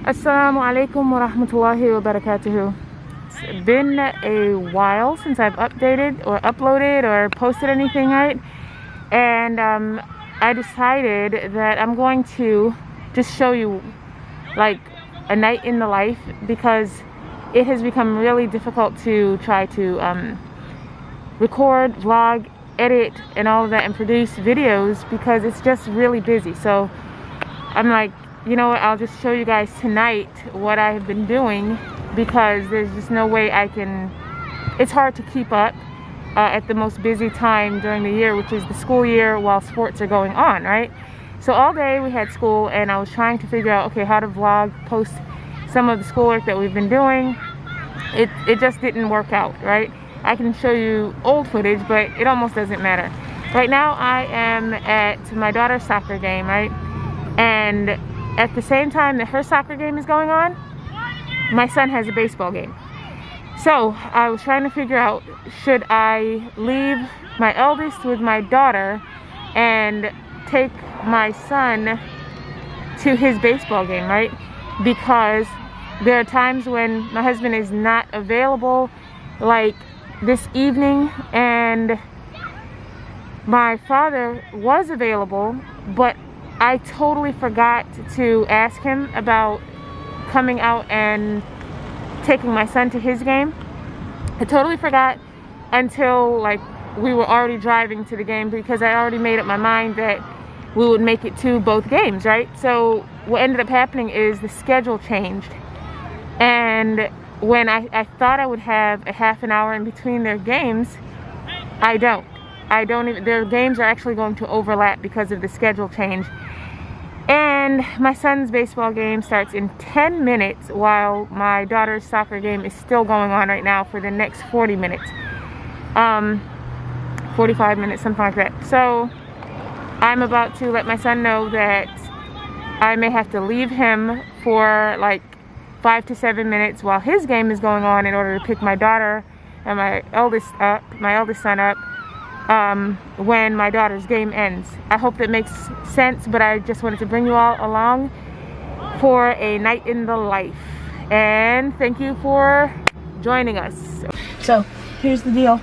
Assalamu alaikum wa rahmatullahi wa barakatuhu. It's been a while since I've updated or uploaded or posted anything, right? And I decided that I'm going to just show you like a night in the life, because it has become really difficult to try to record, vlog, edit, and all of that, and produce videos because it's just really busy. So I'm like, you know what, I'll just show you guys tonight what I have been doing, because there's just no way I can, it's hard to keep up at the most busy time during the year, which is the school year while sports are going on, right? So all day we had school, and I was trying to figure out, okay, how to vlog, post some of the schoolwork that we've been doing. It just didn't work out, right? I can show you old footage, but it almost doesn't matter. Right now I am at my daughter's soccer game, right? And at the same time that her soccer game is going on, my son has a baseball game. So I was trying to figure out, should I leave my eldest with my daughter and take my son to his baseball game, right? Because there are times when my husband is not available, like this evening, and my father was available, but I totally forgot to ask him about coming out and taking my son to his game. I totally forgot until like we were already driving to the game, because I already made up my mind that we would make it to both games, right? So what ended up happening is the schedule changed, and when I thought I would have a half an hour in between their games, I don't even, their games are actually going to overlap because of the schedule change. And my son's baseball game starts in 10 minutes while my daughter's soccer game is still going on right now for the next 40 minutes. 45 minutes, something like that. So I'm about to let my son know that I may have to leave him for like 5 to 7 minutes while his game is going on in order to pick my daughter and my eldest son up when my daughter's game ends. I hope that makes sense, but I just wanted to bring you all along for a night in the life, and thank you for joining us. So here's the deal.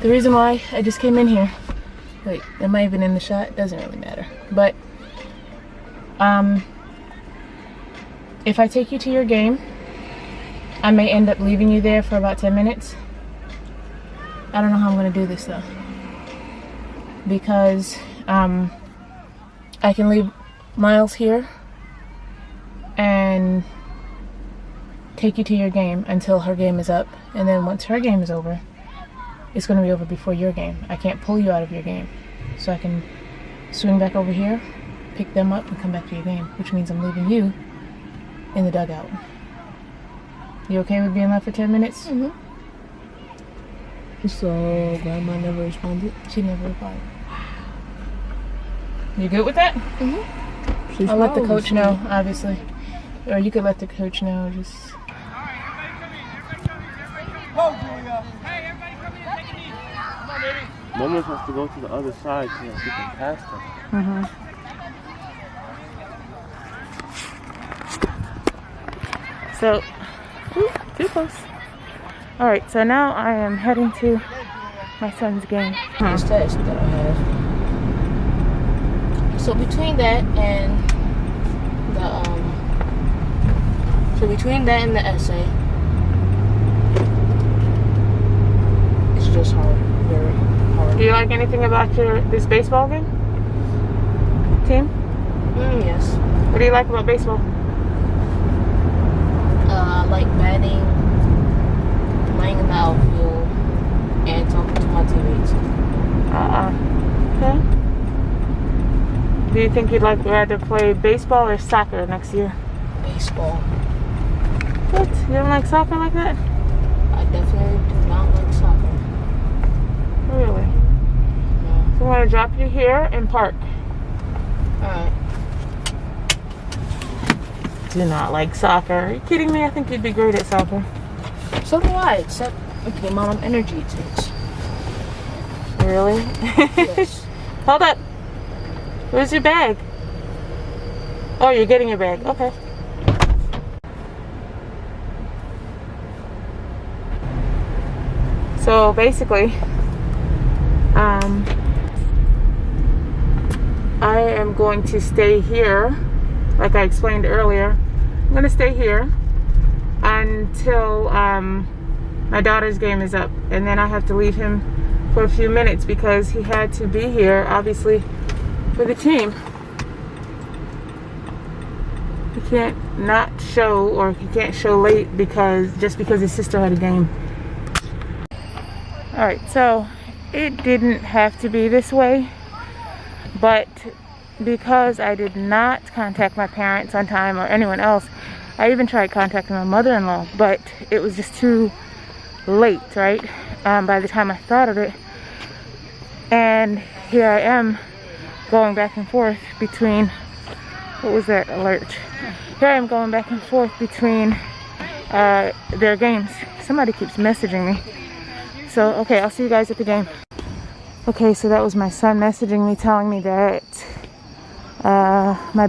The reason why I just came in here, wait, am I even in the shot? Doesn't really matter, but if I take you to your game, I may end up leaving you there for about 10 minutes. I don't know how I'm going to do this though, because I can leave Miles here and take you to your game until her game is up, and then once her game is over, it's going to be over before your game. I can't pull you out of your game, so I can swing back over here, pick them up, and come back to your game, which means I'm leaving you in the dugout. You okay with being left for 10 minutes? Mm-hmm. So grandma never responded? She never replied. You good with that? Mm-hmm. I'll let the coach know, obviously. Or you could let the coach know, just... Mama has to go to the other side so that she can pass them. So, too close. Alright, so now I am heading to my son's game. This test that I have. So between that and the essay, it's just hard, very hard. Do you like anything about this baseball game? Team? Yes. What do you like about baseball? I like batting, playing in the outfield, and talking to my teammates. Okay. Do you think you'd rather play baseball or soccer next year? Baseball. What? You don't like soccer like that? I definitely do not like soccer. Really? No. So I'm going to drop you here and park. Alright. Do not like soccer. Are you kidding me? I think you'd be great at soccer. So do I, except the amount of energy it takes. Really? Yes. Hold up. Where's your bag? Oh, you're getting your bag. Okay. So basically, I am going to stay here, like I explained earlier. I'm going to stay here until my daughter's game is up, and then I have to leave him for a few minutes because he had to be here, obviously, for the team. He can't not show, or he can't show late just because his sister had a game. Alright, so it didn't have to be this way, but because I did not contact my parents on time or anyone else, I even tried contacting my mother-in-law, but it was just too late, right? By the time I thought of it. And here I am going back and forth between, what was that alert? Here I am going back and forth between their games. Somebody keeps messaging me. So, okay, I'll see you guys at the game. Okay, so that was my son messaging me, telling me that my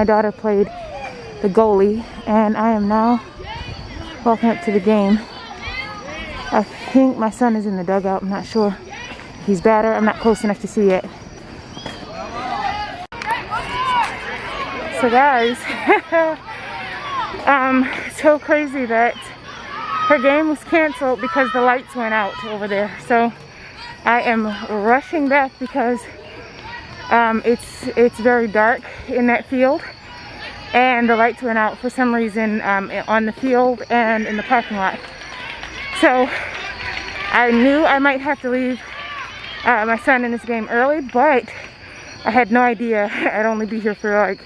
daughter played the goalie, and I am now walking up to the game. I think my son is in the dugout. I'm not sure. He's better. I'm not close enough to see yet. So guys, it's so crazy that her game was canceled because the lights went out over there. So I am rushing back because it's very dark in that field, and the lights went out for some reason on the field and in the parking lot. So I knew I might have to leave my son in this game early, but I had no idea I'd only be here for like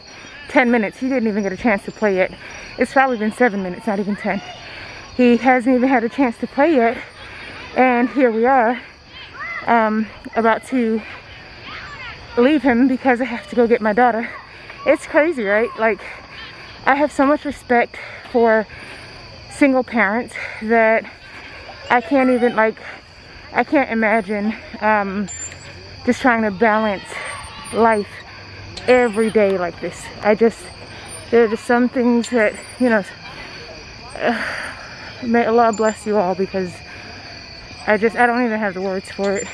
10 minutes. He didn't even get a chance to play yet. It's probably been 7 minutes, not even 10. He hasn't even had a chance to play yet, and here we are about to leave him because I have to go get my daughter. It's crazy, right? Like, I have so much respect for single parents that I can't even, like, I can't imagine just trying to balance life every day like this. There are just some things that, you know, may Allah bless you all, because I don't even have the words for it.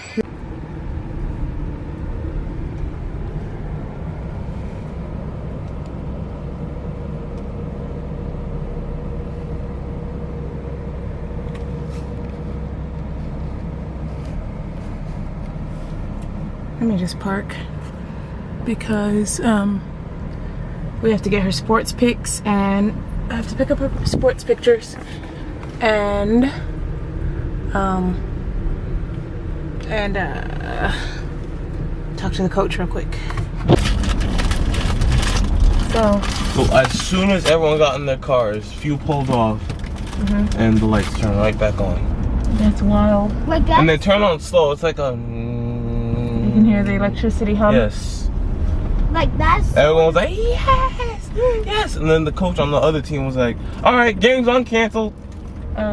Let me just park because we have to get her sports pics, and I have to pick up her sports pictures, and talk to the coach real quick. So as soon as everyone got in their cars, few pulled off, and the lights turned right back on. That's wild. Like that? And they turn on slow. It's like a. You can hear the electricity hum. Yes. Like that's. Everyone was like, yes, yes. And then the coach on the other team was like, all right, game's uncanceled.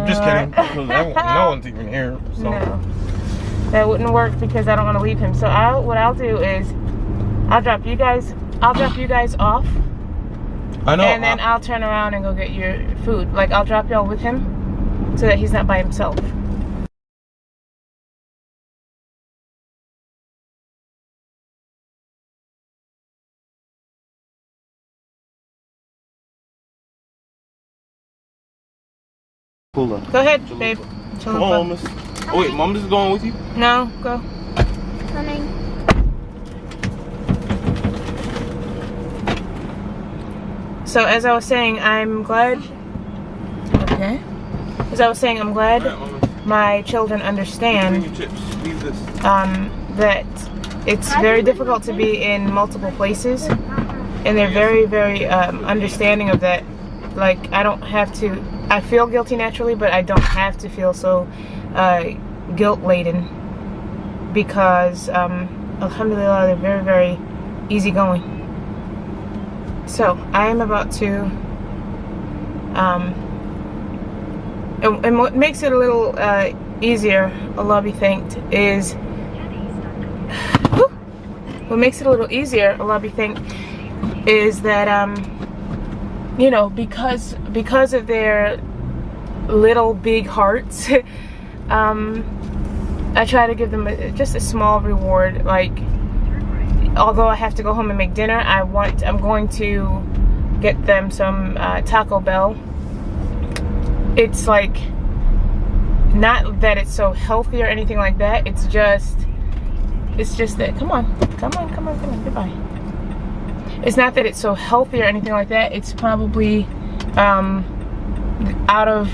Just kidding. Because no one's even here. So. No, that wouldn't work because I don't want to leave him. So what I'll do is I'll drop you guys off. I know. And then I'll turn around and go get your food. Like, I'll drop y'all with him so that he's not by himself. Cool. Go ahead, babe. Come on, Miss. Oh wait, Mom is going with you? No, go. Coming. So as I was saying, I'm glad. Okay. As I was saying, I'm glad my children understand that it's very difficult to be in multiple places, and they're very, very understanding of that. Like, I don't have to. I feel guilty naturally, but I don't have to feel so guilt-laden because, alhamdulillah, they're very, very easygoing. So, I am about to, and what makes it a little easier, Allah be thanked, is, what makes it a little easier, Allah be thanked, is that, you know, because of their little big hearts, I try to give them just a small reward. Like, although I have to go home and make dinner, I'm going to get them some Taco Bell. It's like, not that it's so healthy or anything like that. It's just that, come on, goodbye. It's not that it's so healthy or anything like that. It's probably out of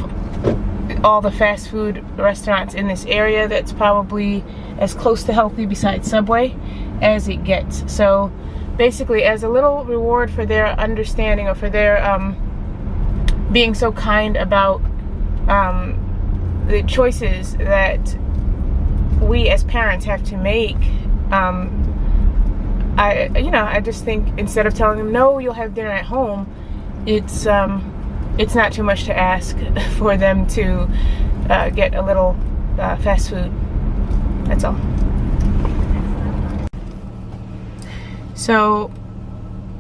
all the fast food restaurants in this area, that's probably as close to healthy besides Subway as it gets. So basically, as a little reward for their understanding, or for their being so kind about the choices that we as parents have to make, I just think, instead of telling them, no, you'll have dinner at home, it's not too much to ask for them to get a little fast food. That's all. So,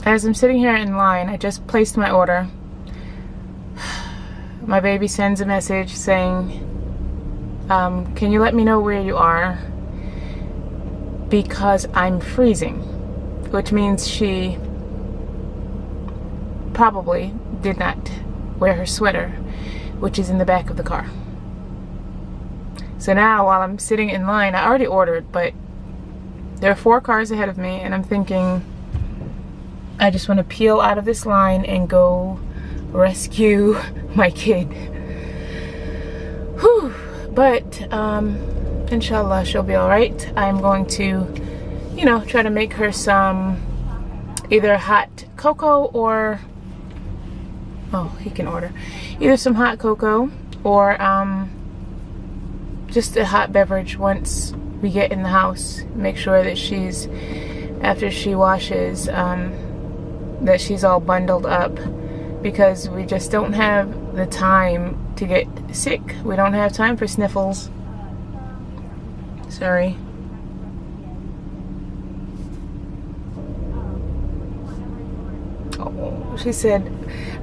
as I'm sitting here in line, I just placed my order. My baby sends a message saying, can you let me know where you are? Because I'm freezing. Which means she probably did not wear her sweater, which is in the back of the car. So now, while I'm sitting in line, I already ordered, but there are 4 cars ahead of me, and I'm thinking, I just want to peel out of this line and go rescue my kid. Whew. But inshallah, she'll be all right. I'm going to, try to make her some either hot cocoa or, oh, he can order either some hot cocoa or just a hot beverage once we get in the house. Make sure that she's, after she washes, that she's all bundled up, because we just don't have the time to get sick. We don't have time for sniffles. Sorry. Oh, she said,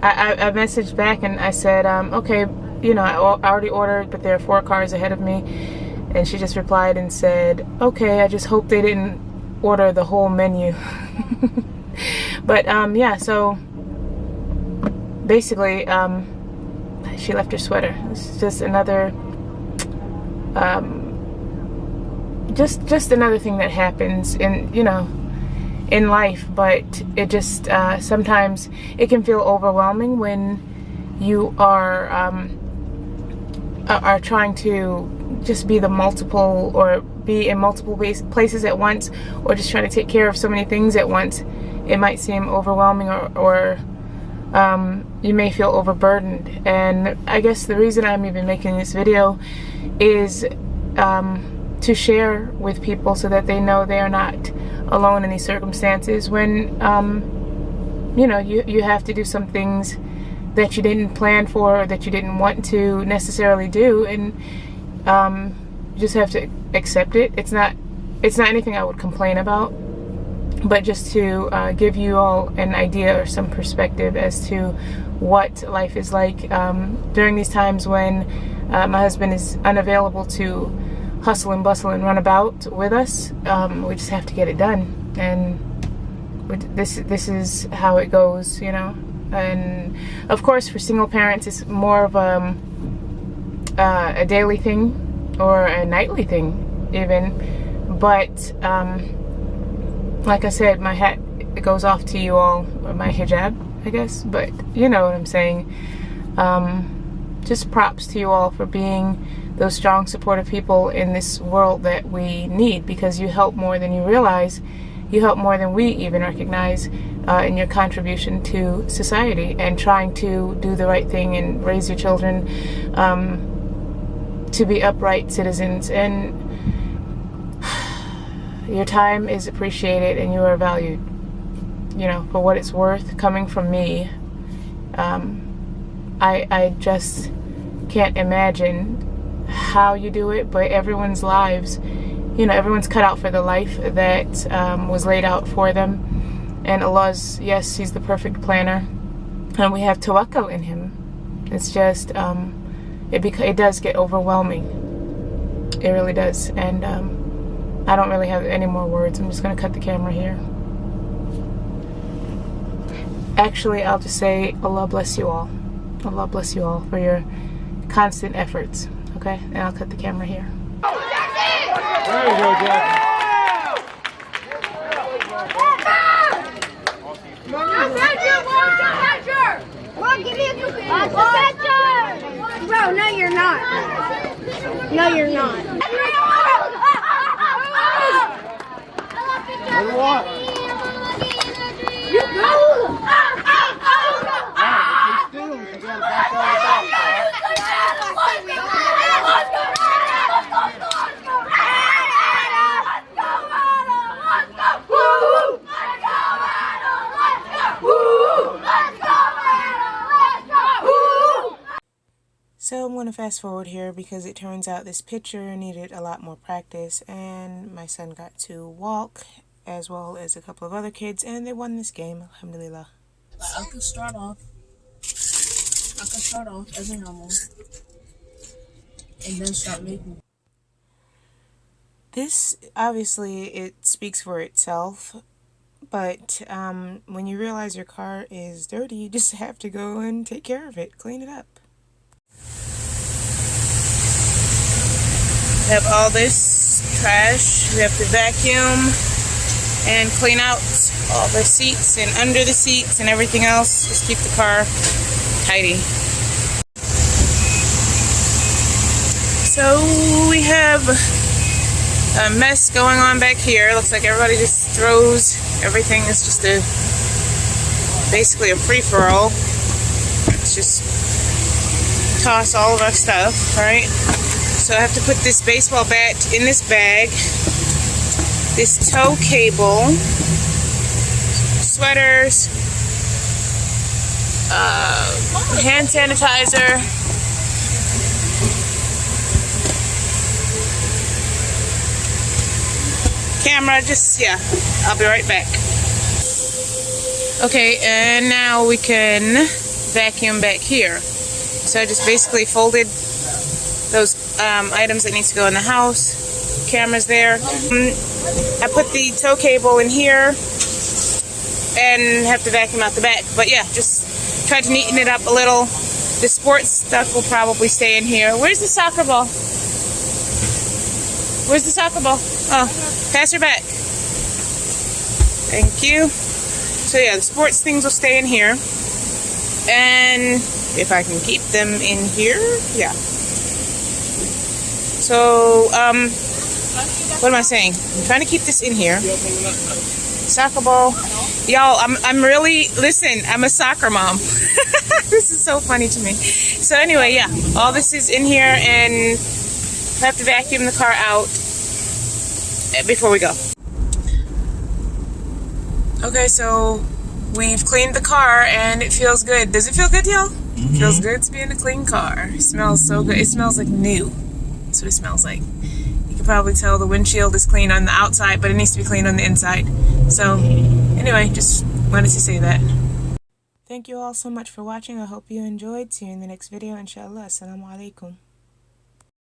I messaged back and I said, okay, I already ordered, but there are 4 cars ahead of me. And she just replied and said, okay, I just hope they didn't order the whole menu. But yeah, so basically, she left her sweater. It's just another, just another thing that happens in, in life. But it just, sometimes it can feel overwhelming when you are trying to just be in multiple places at once, or just trying to take care of so many things at once. It might seem overwhelming, or you may feel overburdened. And I guess the reason I'm even making this video is to share with people so that they know they are not alone in these circumstances when you have to do some things that you didn't plan for, or that you didn't want to necessarily do, and you just have to accept it. It's not anything I would complain about, but just to give you all an idea or some perspective as to what life is like during these times when my husband is unavailable to hustle and bustle and run about with us. We just have to get it done, and this is how it goes, And of course, for single parents, it's more of a daily thing or a nightly thing even. But like I said, my hat, it goes off to you all, or my hijab, I guess, but you know what I'm saying. Just props to you all for being those strong, supportive people in this world that we need, because you help more than you realize. You help more than we even recognize in your contribution to society, and trying to do the right thing and raise your children to be upright citizens. And your time is appreciated, and you are valued, for what it's worth. Coming from me, I just can't imagine how you do it, but everyone's lives, everyone's cut out for the life that was laid out for them. And Allah's, yes, He's the perfect planner, and we have tawakkul in Him. It's just, it does get overwhelming. It really does. And I don't really have any more words. I'm just gonna cut the camera here. Actually, I'll just say Allah bless you all. Allah bless you all for your constant efforts. Okay? And I'll cut the camera here. There you go, Jack. Bro, no you're not. No you're not. What? You go! So I'm going to fast forward here because it turns out this picture needed a lot more practice, and my son got to walk as well as a couple of other kids, and they won this game, alhamdulillah. I could start off as a normal and then start making. This, obviously, it speaks for itself, but when you realize your car is dirty, you just have to go and take care of it, clean it up. We have all this trash. We have to vacuum and clean out all the seats and under the seats and everything else. Just keep the car tidy. So we have a mess going on back here. Looks like everybody just throws everything. It's just basically a free-for-all. Let's just toss all of our stuff, right? So I have to put this baseball bat in this bag, this tow cable, sweaters, hand sanitizer, camera, yeah, I'll be right back. Okay, and now we can vacuum back here. So I just basically folded those items that need to go in the house. Camera's there. I put the tow cable in here and have to vacuum out the back. But yeah, just try to neaten it up a little. The sports stuff will probably stay in here. Where's the soccer ball? Where's the soccer ball? Oh, pass her back. Thank you. So yeah, the sports things will stay in here. And if I can keep them in here, yeah. So, what am I saying? I'm trying to keep this in here. Soccer ball. Y'all, I'm really, listen, I'm a soccer mom. This is so funny to me. So anyway, yeah, all this is in here, and I have to vacuum the car out before we go. Okay, so we've cleaned the car, and it feels good. Does it feel good, y'all? Mm-hmm. Feels good to be in a clean car. It smells so good. It smells like new. That's what it smells like. You can probably tell the windshield is clean on the outside, but it needs to be clean on the inside. So anyway, just wanted to say that. Thank you all so much for watching. I hope you enjoyed. See you in the next video, inshallah. Assalamu alaikum.